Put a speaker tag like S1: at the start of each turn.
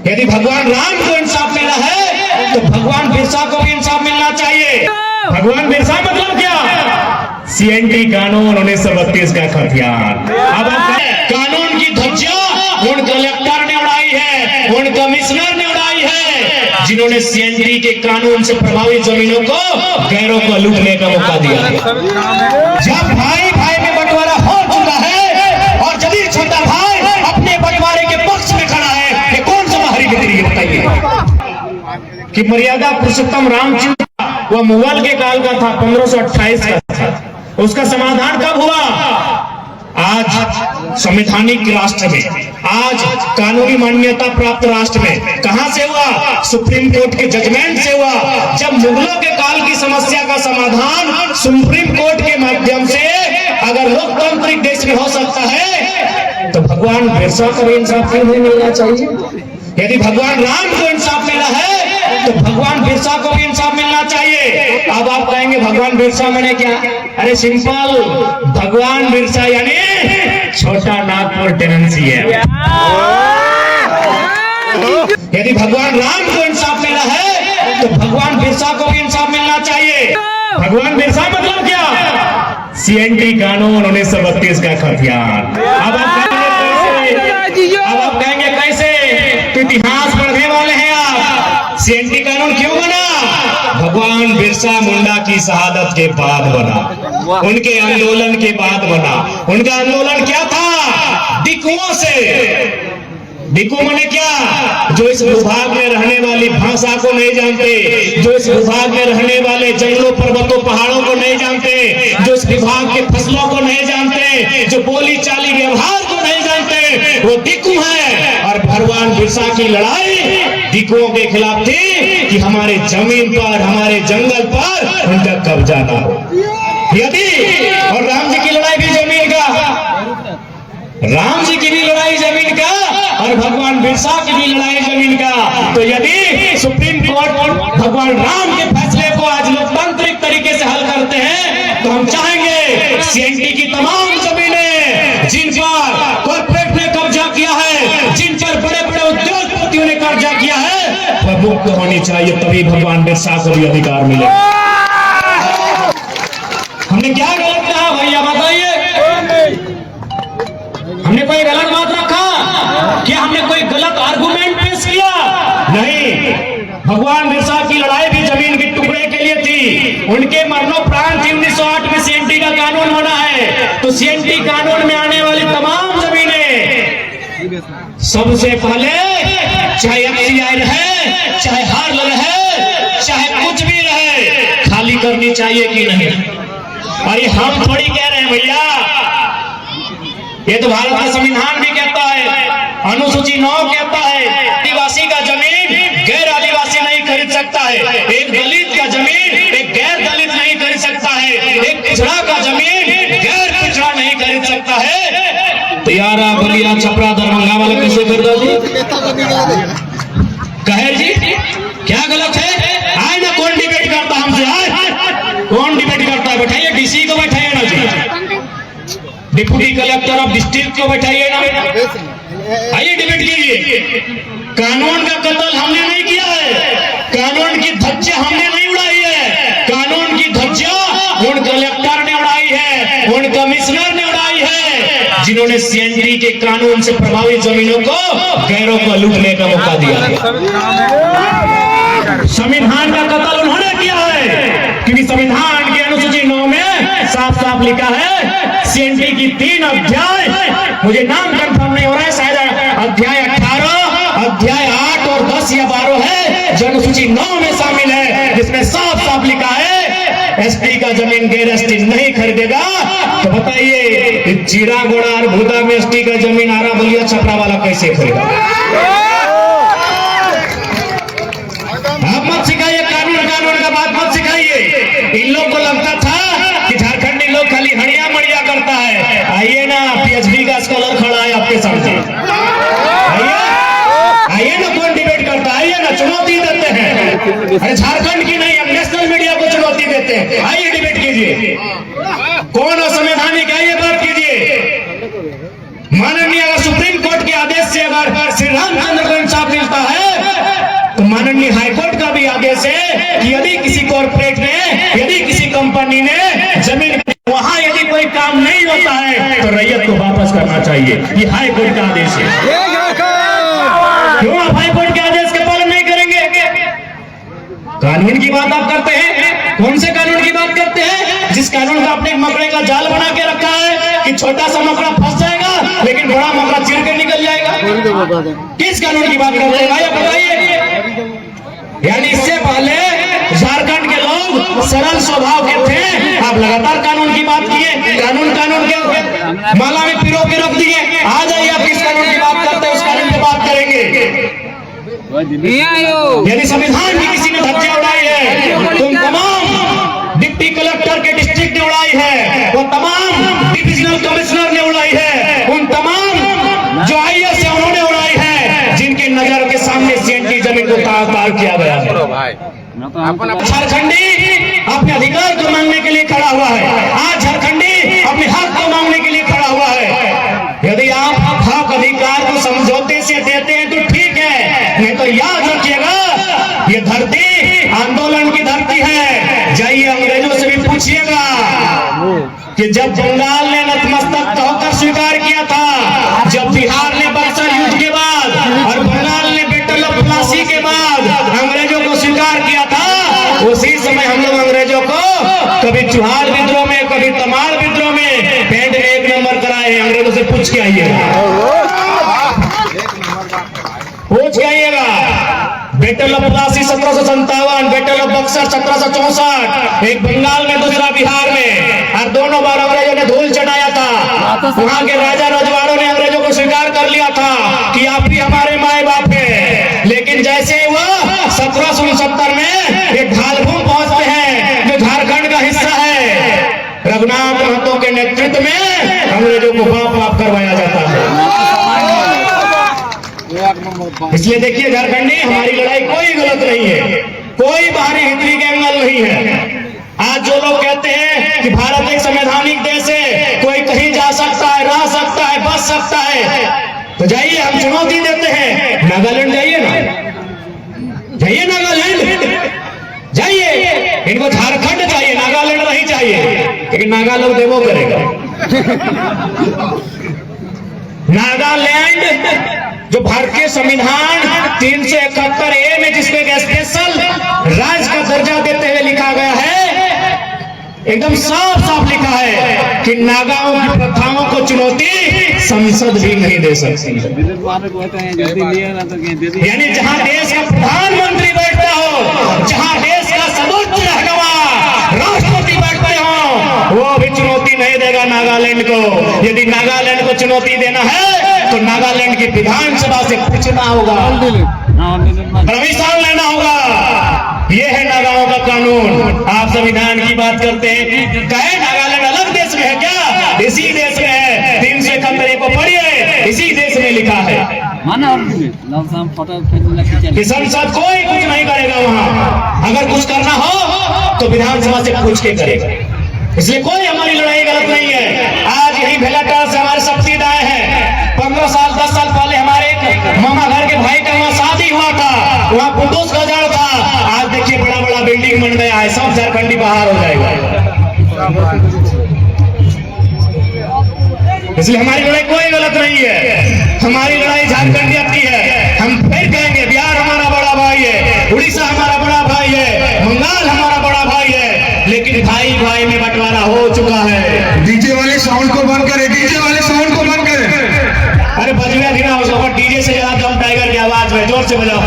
S1: यदि भगवान राम को इंसाफ मिला है तो भगवान बिरसा को भी इंसाफ मिलना चाहिए। भगवान बिरसा मतलब क्या? सीएनटी कानून 1932 का खतियान। अब कानून की धज्जियां उन कलेक्टर ने उड़ाई है, उन कमिश्नर ने उड़ाई है जिन्होंने सीएनटी के कानून से प्रभावित जमीनों को गैरों को लूटने का मौका दिया है। जब भाई भाई में बंटवारा हो चुका है और जदीद छोटा भाई अपने बंटवारे के पक्ष में खड़ा है, ये कौन सा बाहरी मित्र बताइए कि मर्यादा पुरुषोत्तम रामचंद्र वह मुगल के काल का था, 1528 का था। उसका समाधान कब हुआ? आज संवैधानिक राष्ट्र में, आज कानूनी मान्यता प्राप्त राष्ट्र में। कहां से हुआ? सुप्रीम कोर्ट के जजमेंट से हुआ। जब मुगलों के काल की समस्या का समाधान सुप्रीम कोर्ट के माध्यम से अगर लोकतांत्रिक देश में हो सकता है तो भगवान बिरसा को इंसाफ क्यों नहीं मिलना चाहिए? यदि भगवान राम को इंसाफ मिला है तो भगवान बिरसा को भी इंसाफ मिलना चाहिए। अब आप कहेंगे भगवान बिरसा मैंने क्या? अरे सिंपल, भगवान बिरसा यानी छोटा नागपुर टेनेंसी है। यदि भगवान राम को इंसाफ मिला है तो भगवान बिरसा को भी इंसाफ मिलना चाहिए। भगवान बिरसा मतलब क्या? सीएनटी कानून 1932 का खतियान। अब आप कहेंगे कैसे? तो इतिहास पढ़ने वाले हैं आप। सीएनटी कानून क्यों बना? भगवान बिरसा मुंडा की शहादत के बाद बना, उनके आंदोलन के बाद बना। उनका आंदोलन क्या था? डिकुओं से। डिकू माने क्या? जो इस भूभाग में रहने वाली भाषा को नहीं जानते, जो इस भूभाग में रहने वाले जंगलों पर्वतों पहाड़ों को नहीं जानते, जो इस विभाग के फसलों को नहीं जानते, जो बोली चाली व्यवहार को नहीं जानते, वो डिकू है। और भगवान बिरसा की लड़ाई डिकुओं के खिलाफ थी कि हमारे जमीन पर, हमारे जंगल पर उनका कब्जा ना हो। यदि और राम जी की लड़ाई भी जमीन का, राम जी की भी लड़ाई जमीन का और भगवान बिरसा की भी लड़ाई जमीन का। तो यदि सुप्रीम कोर्ट भगवान राम के फैसले को आज लोकतांत्रिक तरीके से हल करते हैं तो हम चाहेंगे सीएनटी की तमाम जमीनें जिन पर कॉर्पोरेट ने कब्जा किया है, जिन पर बड़े बड़े उद्योगपतियों ने कब्जा किया है, वह मुक्त होनी चाहिए। तभी भगवान बिरसा को भी अधिकार मिले। हमने क्या गलत कहा भैया बताइए? हमने कोई गलत बात रखा क्या? हमने कोई गलत आर्गुमेंट पेश किया? नहीं। भगवान बिरसा की लड़ाई भी जमीन के टुकड़े के लिए थी। उनके मरणोपरांत 1908 में सीएनटी का कानून बना है। तो सीएनटी कानून में आने वाली तमाम जमीनें सबसे पहले, चाहे एफसीआई रहे, चाहे हार्लर रहे, चाहे कुछ भी रहे, खाली करनी चाहिए कि नहीं? अरे हम थोड़ी कह रहे हैं भैया, ये तो भारत का संविधान भी कहता है, अनुसूची 9 कहता है आदिवासी का जमीन गैर आदिवासी नहीं खरीद सकता है, एक दलित का जमीन एक गैर दलित नहीं खरीद सकता है, एक पिछड़ा का जमीन गैर पिछड़ा नहीं खरीद सकता है। तो यारा बलिया छपरा दरभंगा वाले कैसे खरीदा जी? कहे जी क्या गलत है? आए ना, कौन डिबेट करता हमसे? आए कौन डिबेट करता है? बैठाइए, डीसी को बैठाइए ना जी, डिप्टी कलेक्टर ऑफ डिस्ट्रिक्ट को बैठाइए ना, आइए डिबेट कीजिए। कानून का कत्ल हमने नहीं किया है, कानून की धज्जियां हमने नहीं उड़ाई है। कानून की धज्जियां उन कलेक्टर ने उड़ाई है, उन कमिश्नर ने उड़ाई है जिन्होंने सीएनटी के कानून से प्रभावित जमीनों को गैरों को लूटने का मौका दिया है। संविधान का कत्ल उन्होंने किया है क्योंकि संविधान के अनुसूची 9 में साफ साफ लिखा है सीएनटी की 3 अध्याय, मुझे नाम कंफर्म नहीं हो रहा है, शायद अध्याय 18, अध्याय 8 और 10 या 12 है जो अनुसूची 9 में शामिल है, जिसमें साफ साफ लिखा है एसटी का जमीन गैर एसटी नहीं खरीदेगा। तो बताइए जीरा गोड़ा और भूदा में एसटी का जमीन आरा बलिया छपरा वाला कैसे खरीदा? आप मत सिखाइए कानून का बात मत सिखाइए। इन लोग को लगता था कि झारखंडी लोग खाली हड़िया मड़िया करता है। आइए ना, पीएचडी का स्कॉलर खड़ा है आपके सामने, आइए ना, कौन डिबेट करता है? आइए ना, चुनौती देते हैं। अरे झारखंड की नहीं, हम नेशनल मीडिया को चुनौती देते हैं। आइए डिबेट कीजिए, कौन असंवैधानिक है ये बात कीजिए। माननीय सुप्रीम कोर्ट के आदेश से अगर श्री रामचंद्र को इंसाफ मिलता है करना चाहिए। ये हाई कोर्ट का आदेश है। क्यों आप हाई कोर्ट के आदेश का पालन नहीं करेंगे? कानून की बात आप करते हैं, कौन से कानून की बात करते हैं? जिस कानून का आपने मकड़े का जाल बना के रखा है कि छोटा सा मकड़ा फंस जाएगा लेकिन बड़ा मकड़ा चीर के निकल जाएगा। किस कानून की बात करते हैं भाई, आप बताइए। यानी इससे पहले झारखंड के लोग सरल स्वभाव के थे, आप लगातार कानून की बात किए, कानून के माला में पिरो के रख दिए। आ जाइए, आप किस कानून की बात करते हैं उस कानून की बात करेंगे। यदि संविधान की किसी ने धज्जियां उड़ाई है, तुम तमाम डिप्टी कलेक्टर के डिस्ट्रिक्ट ने उड़ाई है, वो तमाम डिविजनल कमिश्नर ने उड़ाई है, उन तमाम जो IAS है उन्होंने उड़ाई है, जिनकी नजर के सामने CNT जमीन को तार किया गया है। झारखंडी अपने अधिकार को मांगने के लिए खड़ा हुआ है। आज झारखंडी अपने हक को मांगने के लिए खड़ा हुआ है। यदि आप हक अधिकार को समझौते से देते हैं तो ठीक है, नहीं तो याद रखिएगा ये धरती आंदोलन की धरती है। जाइए अंग्रेजों से भी पूछिएगा कि जब बंगाल ने नतमस्तक होकर स्वीकार किया था, जब बिहार ने बक्सर युद्ध के बाद और बंगाल ने बैटल ऑफ प्लासी के बाद अंग्रेजों को स्वीकार किया था, उसी समय हम लोग अंग्रेजों को कभी चुहार विद्रोह में, कभी तमाड़ विद्रोह में पेंट में 1 नंबर कराए हैं। अंग्रेजों से पूछ के आइएगा। Battle of Plassey 1757, battle of Buxar 1764, एक बंगाल में दूसरा बिहार में, और दोनों बार अंग्रेजों ने धूल चढ़ाया था। वहां के राजा रजवाड़ों ने अंग्रेजों को स्वीकार कर लिया था कि आप भी हमारे माए बाप है। लेकिन जैसे वह 1769 में एक ढालभूम पहुंचते हैं जो झारखंड का हिस्सा है, रघुनाथ महतो के नेतृत्व में अंग्रेजों को बाप करवाया जाता है। इसलिए देखिए झारखंडी, हमारी लड़ाई कोई गलत नहीं है, कोई बाहरी हितरी के एंगल नहीं है। आज जो लोग कहते हैं कि भारत एक संवैधानिक देश है, कोई कहीं जा सकता है, रह सकता है, बच सकता है, तो जाइए, हम चुनौती देते हैं। नागालैंड जाइए ना, जाइए नागालैंड जाइए, इनको झारखंड चाहिए, नागालैंड नहीं चाहिए, लेकिन नागा लोग देवो करेगा। नागालैंड जो भारतीय संविधान 371A में जिसको एक स्पेशल राज्य का दर्जा देते हुए लिखा गया है, एकदम साफ साफ लिखा है कि नागाओं की प्रथाओं को चुनौती संसद भी नहीं दे सकती। यानी जहां देश का प्रधानमंत्री बैठता हो, जहां देश का सर्वोच्च रहनुमा राष्ट्रपति बैठते हो, वो भी चुनौती नहीं देगा नागालैंड को। यदि नागालैंड को चुनौती देना है तो नागालैंड की विधानसभा से पूछना होगा, परमिशन लेना होगा। ये है नागाओं का कानून। आप संविधान की बात करते हैं, कहे नागालैंड अलग देश में है क्या? इसी देश में है। 371 को पढ़िए, इसी देश में लिखा है कि संसद कोई कुछ नहीं करेगा वहां। अगर कुछ करना हो तो विधानसभा से पूछ के करेगा। इसलिए कोई हमारी लड़ाई गलत नहीं है। आज यही भेलाटाल से हमारे शक्ति दाए हैं। 15 साल 10 साल पहले हमारे एक मामा घर के भाई का वहाँ शादी हुआ था, वहाँ पुटोस का जड़ था। आज देखिए बड़ा बड़ा बिल्डिंग बन गया है, सब झारखंडी बाहर हो जाएगा। इसलिए हमारी लड़ाई कोई गलत नहीं है, हमारी लड़ाई झारखंड की है। हम फिर कहेंगे बिहार हमारा बड़ा भाई है, उड़ीसा हमारा बड़ा भाई है, बंगाल हमारा बड़ा भाई है, लेकिन भाई भाई में बंटवारा हो चुका है।
S2: डीजे वाले साउंड को बंद करें, डीजे वाले साउंड को बंद करें।
S1: अरे बजवे धीरा हो, डीजे से ज्यादा दम टाइगर की आवाज में जोर से बजाओ।